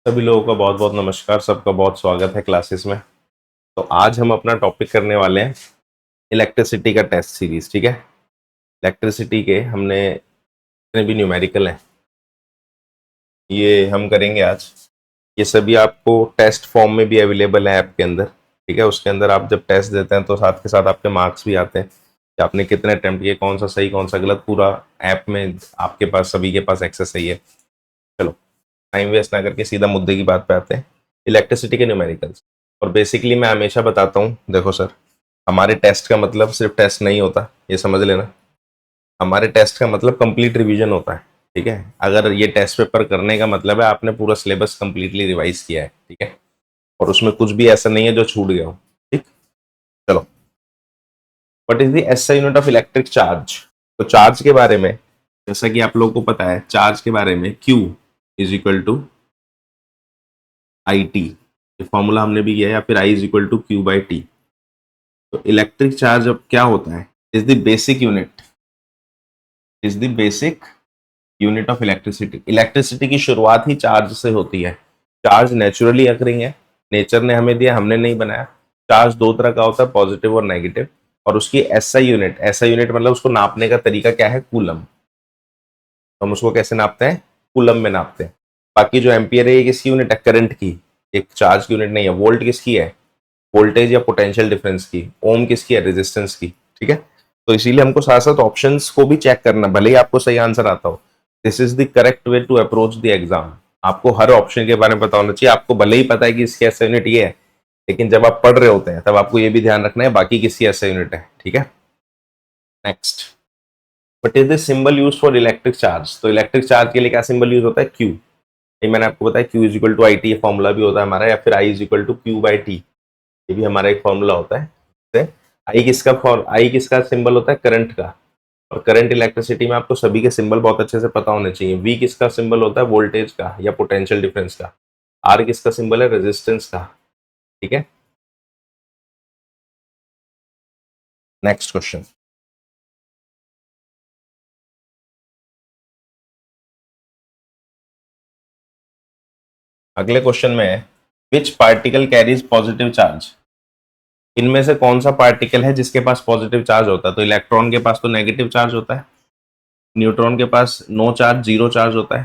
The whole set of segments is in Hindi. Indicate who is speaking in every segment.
Speaker 1: सभी लोगों का बहुत बहुत नमस्कार। सबका बहुत स्वागत है क्लासेस में। तो आज हम अपना टॉपिक करने वाले हैं इलेक्ट्रिसिटी का टेस्ट सीरीज। ठीक है, इलेक्ट्रिसिटी के हमने जितने भी न्यूमेरिकल हैं ये हम करेंगे आज। ये सभी आपको टेस्ट फॉर्म में भी अवेलेबल है ऐप के अंदर। ठीक है, उसके अंदर आप जब टेस्ट देते हैं तो साथ के साथ आपके मार्क्स भी आते हैं कि आपने कितने अटेम्प्ट किए, कौन सा सही कौन सा गलत, पूरा ऐप में आपके पास सभी के पास एक्सेस है। ये चलो टाइम वेस्ट ना करके सीधा मुद्दे की बात पे आते हैं, इलेक्ट्रिसिटी के न्यूमेरिकल्स। और बेसिकली मैं हमेशा बताता हूँ, देखो सर, हमारे टेस्ट का मतलब सिर्फ टेस्ट नहीं होता, ये समझ लेना। हमारे टेस्ट का मतलब कंप्लीट रिवीजन होता है। ठीक है, अगर ये टेस्ट पेपर करने का मतलब है आपने पूरा सिलेबस कंप्लीटली रिवाइज किया है। ठीक है, और उसमें कुछ भी ऐसा नहीं है जो छूट गया हो। ठीक, चलो, what is the SI unit of electric charge. तो चार्ज के बारे में, जैसा कि आप लोगों को पता है, चार्ज के बारे में Q is equal to I T, ये फॉर्मूला हमने भी किया है, या फिर I is equal to Q by T. तो इलेक्ट्रिक चार्ज अब क्या होता है, is the basic unit, is the basic unit of electricity. Electricity की शुरुआत ही चार्ज से होती है। चार्ज नेचुरली अकरिंग है, नेचर ने हमें दिया, हमने नहीं बनाया। चार्ज दो तरह का होता है, पॉजिटिव और नेगेटिव। और उसकी एसआई यूनिट, एसआई यूनिट मतलब उसको नापने का तरीका क्या है, कूलम। हम उसको कैसे नापते हैं, कूलम में नापते हैं। बाकी जो एम्पियर है ये किसकी यूनिट है, करंट की, एक चार्ज की यूनिट नहीं है। वोल्ट किसकी है, वोल्टेज या पोटेंशियल डिफरेंस की। ओम किसकी है, रेजिस्टेंस की। ठीक है, तो इसीलिए हमको साथ साथ ऑप्शंस को भी चेक करना, भले ही आपको सही आंसर आता हो। This is the correct way to approach the exam. आपको हर ऑप्शन के बारे में पता होना चाहिए। आपको भले ही पता है कि इसकी एसआई यूनिट ये है, लेकिन जब आप पढ़ रहे होते हैं तब आपको ये भी ध्यान रखना है बाकी किसकी एसआई यूनिट है। ठीक है, next, but is the symbol use for electric charge. तो इलेक्ट्रिक चार्ज के लिए क्या सिंबल यूज होता है, क्यू। ये मैंने आपको बताया, Q is equal to I T, ये फॉर्मूला भी होता है हमारा, या फिर I is equal to Q by T, ये भी हमारा एक फॉर्मूला होता है। आई किसका सिंबल होता है, करंट का। और करंट इलेक्ट्रिसिटी में आपको सभी के सिंबल बहुत अच्छे से पता होने चाहिए। वी किसका सिंबल होता है, वोल्टेज का या पोटेंशियल डिफरेंस का। आर किसका सिंबल है, रेजिस्टेंस का। ठीक है, नेक्स्ट क्वेश्चन। अगले क्वेश्चन में है, which particle carries positive charge. इनमें से कौन सा पार्टिकल है जिसके पास पॉजिटिव चार्ज होता है। तो इलेक्ट्रॉन के पास तो नेगेटिव चार्ज होता है, न्यूट्रॉन के पास नो चार्ज, जीरो चार्ज होता है।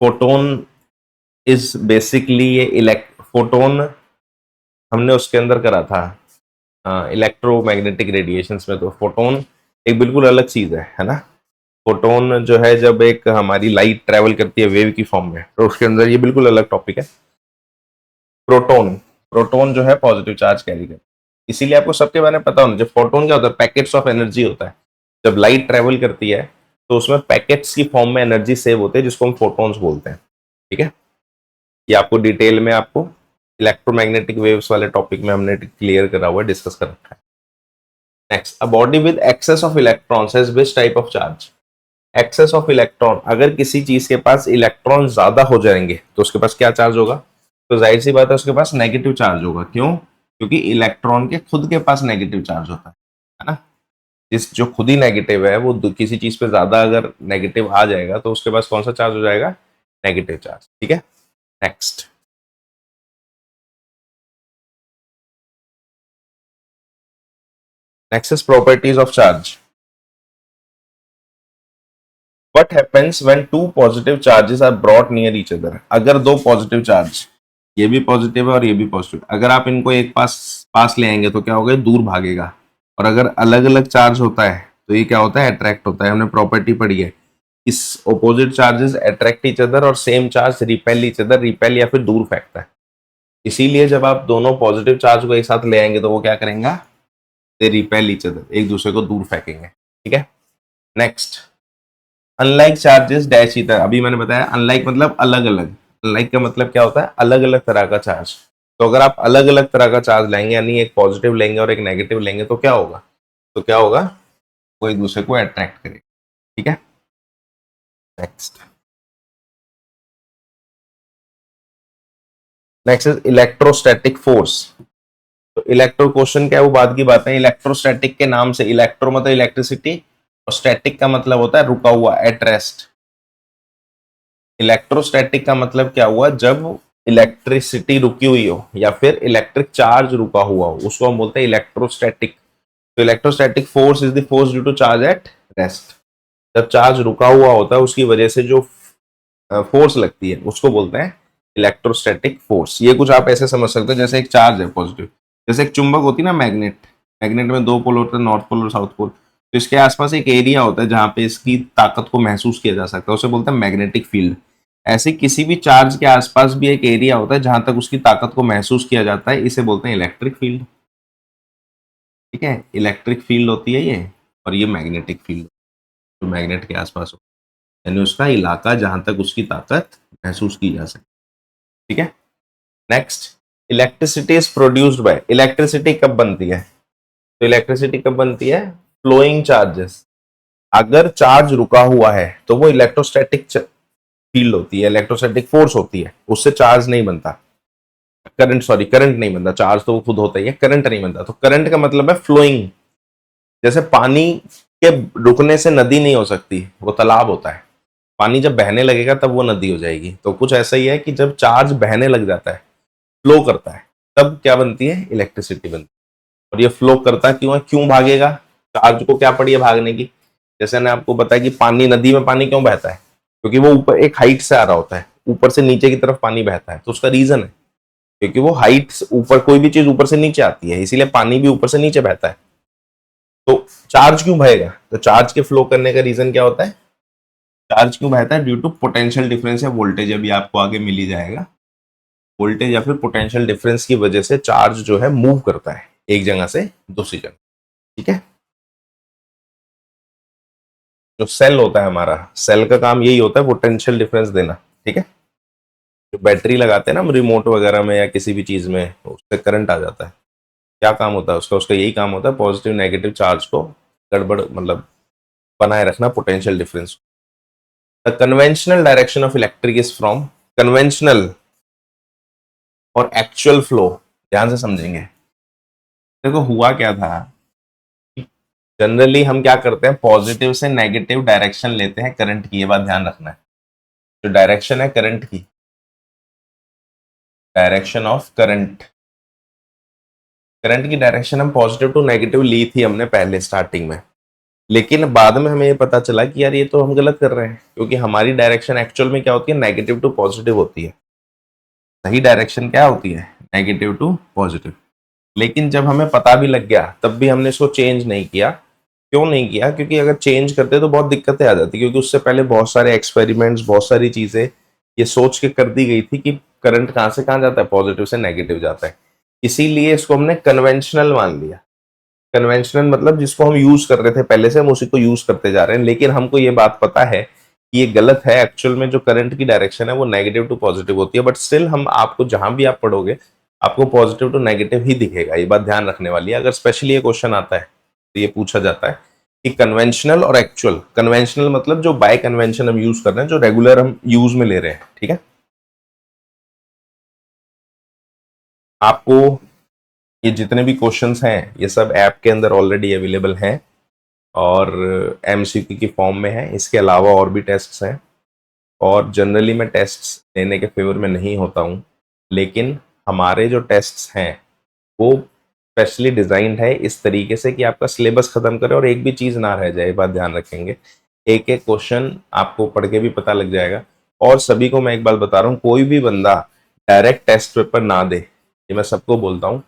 Speaker 1: फोटोन इज बेसिकली ये फोटोन हमने उसके अंदर करा था इलेक्ट्रोमैग्नेटिक रेडिएशंस में। तो फोटोन एक बिल्कुल अलग चीज है ना। फोटोन जो है, जब एक हमारी लाइट ट्रेवल करती है वेव की फॉर्म में, तो उसके अंदर ये बिल्कुल अलग टॉपिक है। प्रोटोन, प्रोटोन जो है पॉजिटिव चार्ज कैरी करता है। इसीलिए आपको सबके बारे में पता होना चाहिए। फोटोन क्या होता है, पैकेट्स ऑफ एनर्जी होता है। जब लाइट ट्रेवल करती है तो उसमें पैकेट्स की फॉर्म में एनर्जी सेव होते हैं, जिसको हम फोटोन्स बोलते हैं। ठीक है, ये आपको डिटेल में आपको इलेक्ट्रोमैग्नेटिक वेव्स वाले टॉपिक में हमने क्लियर करा हुआ है, डिस्कस कर रखा है। Next, a body with excess of electrons has which type of charge. Excess of electron, अगर किसी चीज के पास इलेक्ट्रॉन ज्यादा हो जाएंगे तो उसके पास क्या चार्ज होगा, तो जाहिर सी बात है उसके पास नेगेटिव चार्ज होगा। क्यों, क्योंकि इलेक्ट्रॉन के खुद के पास नेगेटिव चार्ज होता है ना। जिस जो खुद ही नेगेटिव है वो किसी चीज पे ज्यादा अगर नेगेटिव आ जाएगा तो उसके पास कौन सा चार्ज हो जाएगा, नेगेटिव चार्ज। ठीक है, next, next is properties of charge. What happens when two positive charges are brought near each other? अगर दो पॉजिटिव चार्ज, ये भी पॉजिटिव है और ये भी पॉजिटिव, अगर आप इनको एक पास पास ले आएंगे तो क्या होगा, दूर भागेगा। और अगर अलग अलग चार्ज होता है तो ये क्या होता है, अट्रैक्ट होता है। हमने प्रॉपर्टी पढ़ी है, इस opposite charges attract each other और same charge repel each other, repel या फिर दूर फेंकता है। इसीलिए जब आप दोनों पॉजिटिव चार्ज को एक साथ ले आएंगे तो वो क्या करेंगे, दे रिपेल ईच अदर, एक दूसरे को दूर फेंकेंगे। ठीक है, next, unlike charges dash ether. अभी मैंने बताया अनलाइक मतलब अलग अलग, अनलाइक का मतलब क्या होता है, अलग अलग तरह का चार्ज। तो अगर आप अलग अलग तरह का चार्ज लेंगे, यानी एक पॉजिटिव लेंगे और एक नेगेटिव लेंगे, तो क्या होगा, तो क्या होगा, वो एक दूसरे को अट्रैक्ट करेगा। ठीक है, next, next is electrostatic force. तो इलेक्ट्रो क्वेश्चन क्या है, वो बाद की बात है। इलेक्ट्रोस्टैटिक के नाम से, इलेक्ट्रो मतलब इलेक्ट्रिसिटी और स्टैटिक का मतलब होता है रुका हुआ, एट रेस्ट। इलेक्ट्रोस्टैटिक का मतलब क्या हुआ, जब इलेक्ट्रिसिटी रुकी हुई हो या फिर इलेक्ट्रिक चार्ज रुका हुआ हो, उसको हम बोलते हैं इलेक्ट्रोस्टैटिक। तो electrostatic force is the force due to charge at rest. जब चार्ज रुका हुआ होता है उसकी वजह से जो फोर्स लगती है उसको बोलते हैं इलेक्ट्रोस्टैटिक फोर्स। ये कुछ आप ऐसे समझ सकते हो जैसे एक चार्ज है पॉजिटिव, जैसे एक चुंबक होती है ना मैग्नेट, मैग्नेट में दो पोल होते हैं, नॉर्थ पोल और साउथ पोल। तो इसके आसपास एक एरिया होता है जहां पे इसकी ताकत को महसूस किया जा सकता है, उसे बोलते हैं मैग्नेटिक फील्ड। ऐसे किसी भी चार्ज के आसपास भी एक एरिया होता है जहां तक उसकी ताकत को महसूस किया जाता है, इसे बोलते हैं इलेक्ट्रिक फील्ड। ठीक है, इलेक्ट्रिक फील्ड होती है ये, और ये मैग्नेटिक फील्ड जो मैग्नेट के आसपास हो, यानी उसका इलाका जहां तक उसकी ताकत महसूस की जा सके। ठीक है, next, electricity is produced by. Electricity कब बनती है? तो इलेक्ट्रिसिटी कब बनती है? Flowing charges. अगर चार्ज रुका हुआ है तो वो इलेक्ट्रोस्टैटिक फील्ड होती है, इलेक्ट्रोस्टैटिक फोर्स होती है, उससे चार्ज नहीं बनता। करंट नहीं बनता, चार्ज तो वो खुद होता ही है, करंट नहीं बनता। तो करंट का मतलब है फ्लोइंग। जैसे पानी के रुकने से नदी नहीं हो सकती, वो तालाब होता है। पानी जब बहने लगेगा तब वो नदी हो जाएगी। तो कुछ ऐसा ही है कि जब चार्ज बहने लग जाता है, फ्लो करता है, तब क्या बनती है? इलेक्ट्रिसिटी बनती है। और ये फ्लो करता क्यों है? क्यों भागेगा? चार्ज को क्या पड़ी है भागने की? जैसे मैंने आपको बताया कि पानी, नदी में पानी क्यों बहता है? क्योंकि वो ऊपर एक हाइट से आ रहा होता है, ऊपर से नीचे की तरफ पानी बहता है। तो उसका रीजन है क्योंकि वो हाइट ऊपर, कोई भी चीज ऊपर से नीचे आती है, इसीलिए पानी भी ऊपर से नीचे बहता है। तो चार्ज क्यों बहेगा? तो चार्ज के फ्लो करने का रीजन क्या होता है? चार्ज क्यों बहता है? ड्यू टू पोटेंशियल डिफरेंस या वोल्टेज। अभी आपको आगे मिल ही जाएगा। वोल्टेज या फिर पोटेंशियल डिफरेंस की वजह से चार्ज जो है मूव करता है एक जगह से दूसरी जगह। ठीक है, जो सेल होता है हमारा, सेल का काम यही होता है पोटेंशियल डिफरेंस देना। ठीक है, जो बैटरी लगाते हैं ना हम रिमोट वगैरह में या किसी भी चीज में, उससे करंट आ जाता है। क्या काम होता है उसका? उसका यही काम होता है पॉजिटिव नेगेटिव चार्ज को गड़बड़ मतलब बनाए रखना, potential difference. The conventional direction of electric is from, conventional और एक्चुअल फ्लो ध्यान से समझेंगे। देखो हुआ क्या था, जनरली हम क्या करते हैं, पॉजिटिव से नेगेटिव डायरेक्शन लेते हैं करंट की। ये बात ध्यान रखना है, जो डायरेक्शन है करंट की, डायरेक्शन ऑफ करंट, करंट की डायरेक्शन हम पॉजिटिव टू नेगेटिव ली थी हमने पहले स्टार्टिंग में। लेकिन बाद में हमें ये पता चला कि यार ये तो हम गलत कर रहे हैं, क्योंकि हमारी डायरेक्शन एक्चुअल में क्या होती है? नेगेटिव टू पॉजिटिव होती है। सही डायरेक्शन क्या होती है? Negative to positive. लेकिन जब हमें पता भी लग गया तब भी हमने इसको चेंज नहीं किया। क्यों नहीं किया? क्योंकि अगर चेंज करते तो बहुत दिक्कतें आ जाती, क्योंकि उससे पहले बहुत सारे एक्सपेरिमेंट्स, बहुत सारी चीजें ये सोच के कर दी गई थी कि करंट कहाँ से कहाँ जाता है, पॉजिटिव से नेगेटिव जाता है। इसीलिए इसको हमने कन्वेंशनल मान लिया। कन्वेंशनल मतलब जिसको हम यूज कर रहे थे पहले से, हम उसी को यूज करते जा रहे हैं। लेकिन हमको ये बात पता है कि ये गलत है। एक्चुअल में जो करंट की डायरेक्शन है वो नेगेटिव टू पॉजिटिव होती है, बट स्टिल हम आपको जहां भी आप पढ़ोगे आपको पॉजिटिव टू नेगेटिव ही दिखेगा। ये बात ध्यान रखने वाली है। अगर स्पेशली ये क्वेश्चन आता है तो ये पूछा जाता है कि कन्वेंशनल और एक्चुअल। कन्वेंशनल मतलब जो बाय कन्वेंशन हम यूज कर रहे हैं, जो रेगुलर हम यूज में ले रहे हैं। ठीक है, आपको ये जितने भी क्वेश्चंस हैं ये सब ऐप के अंदर ऑलरेडी अवेलेबल हैं और एमसीक्यू की फॉर्म में है। इसके अलावा और भी टेस्ट्स हैं, और जनरली मैं टेस्ट्स लेने के फेवर में नहीं होता हूँ, लेकिन हमारे जो टेस्ट्स हैं वो स्पेशली डिजाइंड है इस तरीके से कि आपका सिलेबस खत्म करे और एक भी चीज़ ना रह जाए। बात ध्यान रखेंगे, एक एक क्वेश्चन आपको पढ़ के भी पता लग जाएगा। और सभी को मैं एक बात बता रहा हूँ, कोई भी बंदा डायरेक्ट टेस्ट पेपर ना दे, ये मैं सबको बोलता हूँ।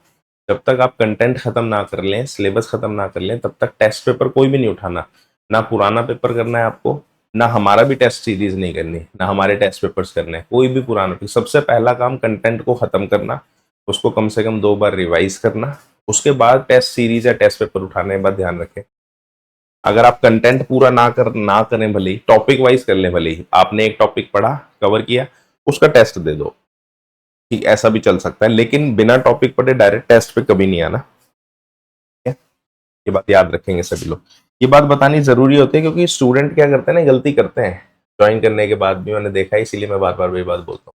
Speaker 1: जब तक आप कंटेंट खत्म ना कर लें, सिलेबस खत्म ना कर लें, तब तक टेस्ट पेपर कोई भी नहीं उठाना। ना पुराना पेपर करना है आपको, ना हमारा भी टेस्ट सीरीज नहीं करनी, ना हमारे टेस्ट पेपर्स करने हैं, कोई भी पुराना। सबसे पहला काम कंटेंट को खत्म करना, उसको कम से कम 2 बार रिवाइज करना, उसके बाद टेस्ट सीरीज या टेस्ट पेपर उठाने के बाद ध्यान रखें। अगर आप कंटेंट पूरा ना करें, भले ही टॉपिक वाइज कर लें, भले ही आपने एक टॉपिक पढ़ा कवर किया उसका टेस्ट दे दो, ठीक, ऐसा भी चल सकता है। लेकिन बिना टॉपिक पढ़े डायरेक्ट टेस्ट पे कभी नहीं आना। ठीक है? ये बात याद रखेंगे सभी लोग। ये बात बतानी जरूरी होती है क्योंकि स्टूडेंट क्या करते हैं ना, गलती करते हैं ज्वाइन करने के बाद भी, मैंने देखा है, इसीलिए मैं बार बार वही बात बोलता हूँ।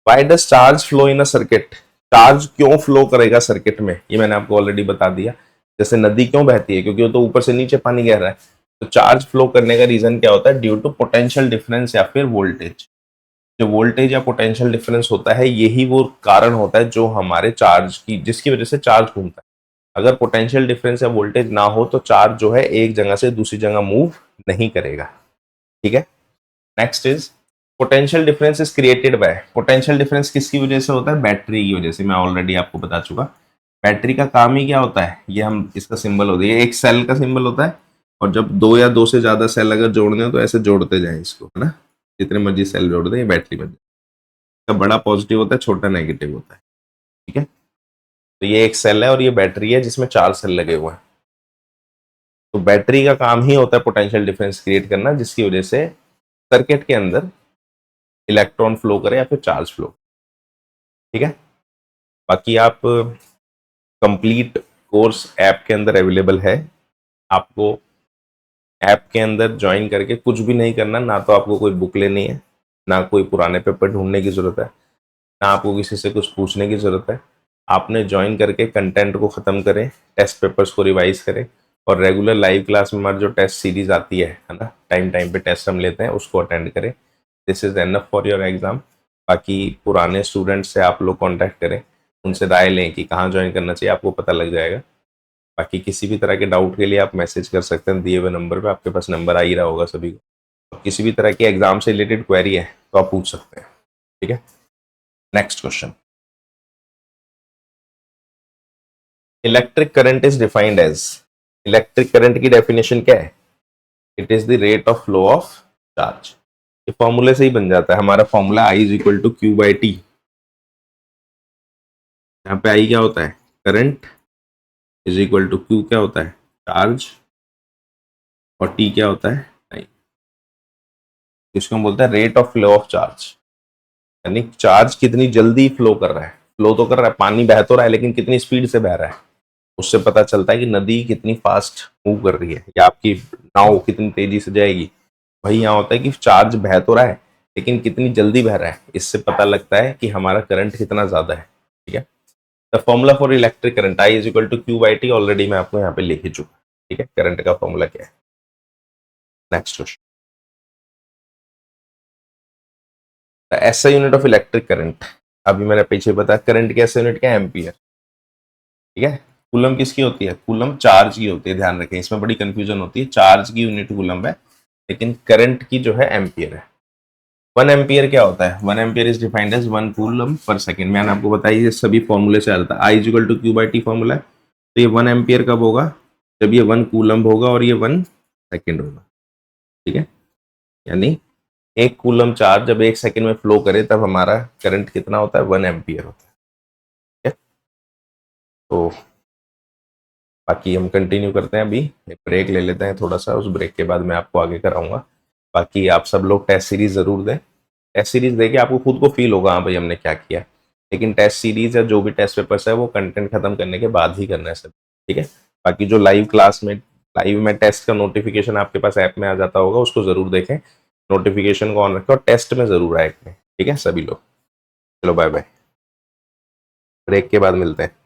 Speaker 1: Why does charge flow in a circuit? Charge क्यों फ्लो करेगा सर्किट में, ये मैंने आपको ऑलरेडी बता दिया। जैसे नदी क्यों बहती है, क्योंकि वो तो ऊपर से नीचे पानी गिर रहा है। तो चार्ज फ्लो करने का रीजन क्या होता है? ड्यू टू पोटेंशियल डिफरेंस या फिर वोल्टेज। जो वोल्टेज या पोटेंशियल डिफरेंस होता है यही वो कारण होता है जो हमारे चार्ज की, जिसकी वजह से चार्ज घूमता है। अगर पोटेंशियल डिफरेंस या वोल्टेज ना हो तो चार्ज जो है एक जगह से दूसरी जगह मूव नहीं करेगा। ठीक है, next is potential difference is created by, potential difference किसकी वजह से होता है? बैटरी की वजह से। मैं ऑलरेडी आपको बता चुका, बैटरी का काम ही क्या होता है, ये हम इसका सिंबल होता है, एक सेल का सिंबल होता है, और जब दो या दो से ज्यादा सेल अगर जोड़ने हो तो ऐसे जोड़ते जाएं इसको, है ना, जितने मर्जी सेल जोड़ दें, ये बैटरी बन जाए। इसका बड़ा पॉजिटिव होता है, छोटा नेगेटिव होता है। ठीक है, तो ये एक सेल है और ये बैटरी है जिसमें 4 सेल लगे हुए हैं। तो बैटरी का काम ही होता है पोटेंशियल डिफरेंस क्रिएट करना, जिसकी वजह से सर्किट के अंदर इलेक्ट्रॉन फ्लो करे या फिर चार्ज फ्लो। ठीक है, बाकी आप कंप्लीट कोर्स ऐप के अंदर अवेलेबल है। आपको ऐप के अंदर ज्वाइन करके कुछ भी नहीं करना, ना तो आपको कोई बुक लेनी है, ना कोई पुराने पेपर ढूंढने की जरूरत है, ना आपको किसी से कुछ पूछने की जरूरत है। आपने ज्वाइन करके कंटेंट को ख़त्म करें, टेस्ट पेपर्स को रिवाइज करें, और रेगुलर लाइव क्लास में हमारी जो टेस्ट सीरीज आती है ना, टाइम टाइम पे टेस्ट हम लेते हैं, उसको अटेंड करें। This is enough for your exam. बाकी पुराने स्टूडेंट्स से आप लोग कांटेक्ट करें, उनसे राय लें कि कहाँ ज्वाइन करना चाहिए, आपको पता लग जाएगा। बाकी किसी भी तरह के डाउट के लिए आप मैसेज कर सकते हैं दिए हुए नंबर पे, आपके पास नंबर आ ही रहा होगा सभी को। किसी भी तरह की एग्जाम से रिलेटेड क्वेरी है तो आप पूछ सकते हैं। ठीक है, next question. Electric current is defined as, electric current की डेफिनेशन क्या है? It is the rate of flow of charge. ये फॉर्मूले से ही बन जाता है हमारा formula, I is equal to Q by T. यहाँ पे आई क्या होता है? Current, is equal to Q क्या होता है? चार्ज, और टी क्या होता है? टाइम। इसको हम बोलते हैं rate of flow of charge, यानी चार्ज कितनी जल्दी फ्लो कर रहा है। फ्लो तो कर रहा है, पानी बह तो रहा है, लेकिन कितनी स्पीड से बह रहा है, उससे पता चलता है कि नदी कितनी फास्ट मूव कर रही है, या आपकी नाव कितनी तेजी से जाएगी। वही यहाँ होता है कि चार्ज बह तो रहा है लेकिन कितनी जल्दी बह रहा है, इससे पता लगता है कि हमारा करंट कितना ज्यादा है। ठीक है, the formula for electric current, I is equal to Q by T, already मैं आपको यहाँ पे लिख ही चुका। ठीक है, करंट का फॉर्मूला क्या है? Next question. The SI unit of electric current, अभी मैंने पीछे बताया करंट की एसआई यूनिट क्या है? एम्पियर। ठीक है, कूलम किसकी होती है? कूलम चार्ज की होती है, ध्यान रखें, इसमें बड़ी कंफ्यूजन होती है। चार्ज की यूनिट कूलम है, लेकिन करंट की जो है एम्पियर है। 1 एम्पियर क्या होता है? 1 ampere is defined as 1 coulomb per second. मैंने आपको बताया ये सभी फॉर्मूले से आ जाता है, I is equal to Q by T formula है। तो ये 1 एम्पियर कब होगा? जब ये 1 कूलम होगा और ये 1 सेकेंड होगा। ठीक है, यानी 1 कूलम चार्ज जब 1 सेकेंड में फ्लो करे तब हमारा करंट कितना होता है? 1 एम्पियर होता है। ठीक है, तो बाकी हम कंटिन्यू करते हैं, अभी एक ब्रेक ले लेते हैं थोड़ा सा, उस ब्रेक के बाद मैं आपको आगे कराऊंगा। बाकी आप सब लोग टेस्ट सीरीज जरूर दें, टेस्ट सीरीज देके आपको खुद को फील होगा हाँ भाई हमने क्या किया। लेकिन टेस्ट सीरीज या जो भी टेस्ट पेपर्स है वो कंटेंट खत्म करने के बाद ही करना है सब। ठीक है, बाकी जो लाइव क्लास में, लाइव में टेस्ट का नोटिफिकेशन आपके पास ऐप में आ जाता होगा, उसको जरूर देखें, नोटिफिकेशन को ऑन रखें और टेस्ट में जरूर आए। ठीक है सभी लोग, चलो बाय बाय, ब्रेक के बाद मिलते हैं।